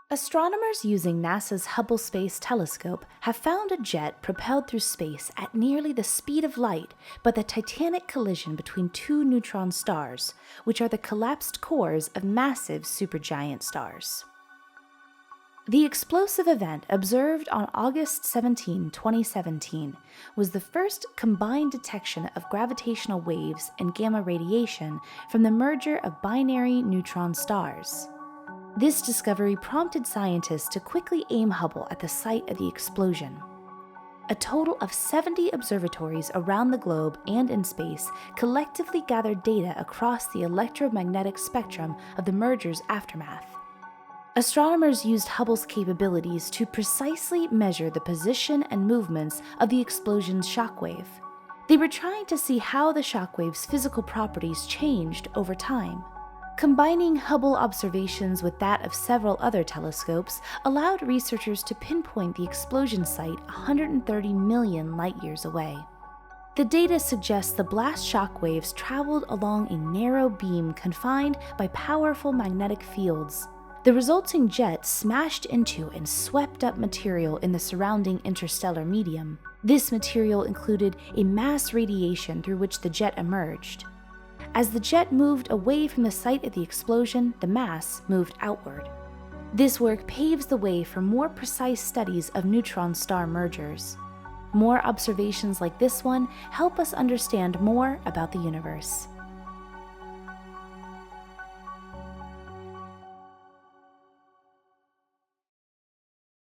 Astronomers using NASA's Hubble Space Telescope have found a jet propelled through space at nearly the speed of light by the titanic collision between two neutron stars, which are the collapsed cores of massive supergiant stars. The explosive event observed on August 17, 2017, was the first combined detection of gravitational waves and gamma radiation from the merger of binary neutron stars. This discovery prompted scientists to quickly aim Hubble at the site of the explosion. A total of 70 observatories around the globe and in space collectively gathered data across the electromagnetic spectrum of the merger's aftermath. Astronomers used Hubble's capabilities to precisely measure the position and movements of the explosion's shockwave. They were trying to see how the shockwave's physical properties changed over time. Combining Hubble observations with that of several other telescopes allowed researchers to pinpoint the explosion site 130 million light-years away. The data suggests the blast shock waves traveled along a narrow beam confined by powerful magnetic fields. The resulting jet smashed into and swept up material in the surrounding interstellar medium. This material included a mass radiation through which the jet emerged. As the jet moved away from the site of the explosion, the mass moved outward. This work paves the way for more precise studies of neutron star mergers. More observations like this one help us understand more about the universe.